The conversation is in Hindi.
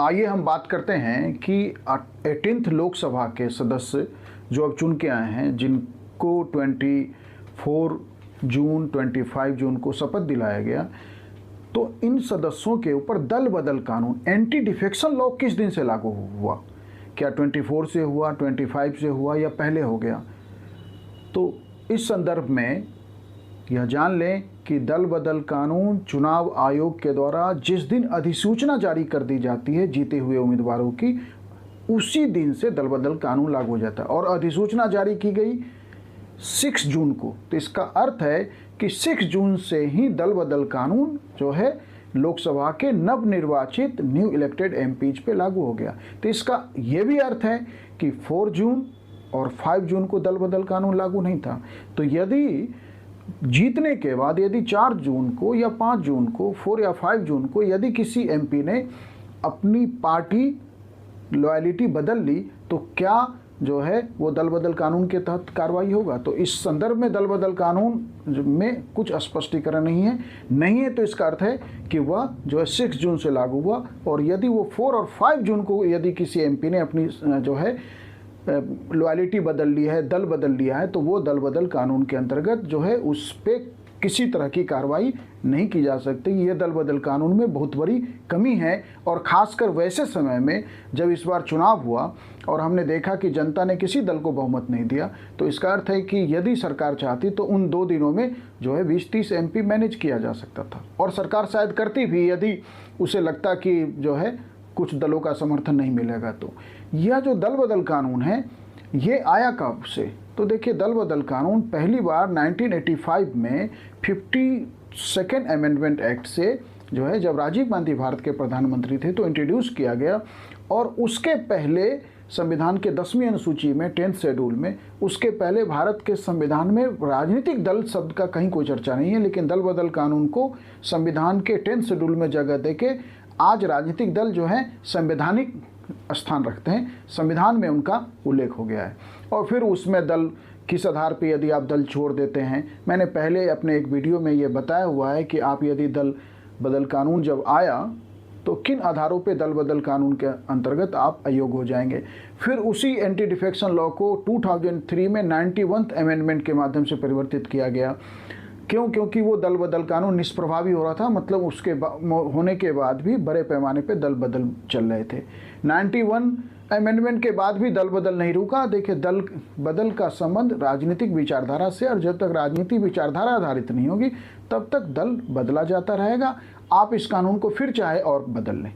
आइए हम बात करते हैं कि 18th लोकसभा के सदस्य जो अब चुन के आए हैं, जिनको 24 जून 25 जून को शपथ दिलाया गया, तो इन सदस्यों के ऊपर दल बदल कानून एंटी डिफेक्शन लॉ किस दिन से लागू हुआ? क्या 24 से हुआ, 25 से हुआ या पहले हो गया? तो इस संदर्भ में यह जान लें कि दल बदल कानून चुनाव आयोग के द्वारा जिस दिन अधिसूचना जारी कर दी जाती है जीते हुए उम्मीदवारों की, उसी दिन से दल बदल कानून लागू हो जाता है। और अधिसूचना जारी की गई 6 जून को, तो इसका अर्थ है कि 6 जून से ही दल बदल कानून जो है लोकसभा के नवनिर्वाचित न्यू इलेक्टेड एमपीज पे लागू हो गया। तो इसका ये भी अर्थ है कि 4 जून और 5 जून को दल बदल कानून लागू नहीं था। तो यदि जीतने के बाद यदि 4 जून को या 5 जून को, 4 या 5 जून को यदि किसी एमपी ने अपनी पार्टी लॉयलिटी बदल ली, तो क्या जो है वो दल बदल कानून के तहत कार्रवाई होगा? तो इस संदर्भ में दल बदल कानून में कुछ स्पष्टीकरण नहीं है, तो इसका अर्थ है कि वह जो है 6 जून से लागू हुआ। और यदि वो 4 और 5 जून को यदि किसी एमपी ने अपनी जो है लॉयलिटी बदल ली है, दल बदल लिया है, तो वो दल बदल कानून के अंतर्गत जो है उस पर किसी तरह की कार्रवाई नहीं की जा सकती। ये दल बदल कानून में बहुत बड़ी कमी है, और ख़ासकर वैसे समय में जब इस बार चुनाव हुआ और हमने देखा कि जनता ने किसी दल को बहुमत नहीं दिया, तो इसका अर्थ है कि यदि सरकार चाहती तो उन 2 दिनों में जो है 20-30 एमपी मैनेज किया जा सकता था, और सरकार शायद करती भी यदि उसे लगता कि जो है कुछ दलों का समर्थन नहीं मिलेगा। तो यह जो दल बदल कानून है ये आया कब से? तो देखिए, दल बदल कानून पहली बार 1985 में 52nd अमेंडमेंट एक्ट से जो है, जब राजीव गांधी भारत के प्रधानमंत्री थे तो इंट्रोड्यूस किया गया। और उसके पहले संविधान के 10वीं अनुसूची में 10th शेड्यूल में, उसके पहले भारत के संविधान में राजनीतिक दल शब्द का कहीं कोई चर्चा नहीं है, लेकिन दल बदल कानून को संविधान के 10th शेड्यूल में जगह देके आज राजनीतिक दल जो है संवैधानिक स्थान रखते हैं, संविधान में उनका उल्लेख हो गया है। और फिर उसमें दल किस आधार पे यदि आप दल छोड़ देते हैं, मैंने पहले अपने एक वीडियो में ये बताया हुआ है कि आप यदि दल बदल कानून जब आया तो किन आधारों पे दल बदल कानून के अंतर्गत आप अयोग्य हो जाएंगे। फिर उसी एंटी डिफेक्शन लॉ को 2003 में 91th अमेंडमेंट के माध्यम से परिवर्तित किया गया। क्योंकि वो दल बदल कानून निष्प्रभावी हो रहा था, मतलब उसके होने के बाद भी बड़े पैमाने पे दल बदल चल रहे थे। 91 अमेंडमेंट के बाद भी दल बदल नहीं रुका। देखिए, दल बदल का संबंध राजनीतिक विचारधारा से, और जब तक राजनीति विचारधारा आधारित नहीं होगी तब तक दल बदला जाता रहेगा। आप इस कानून को फिर चाहे और बदल लें।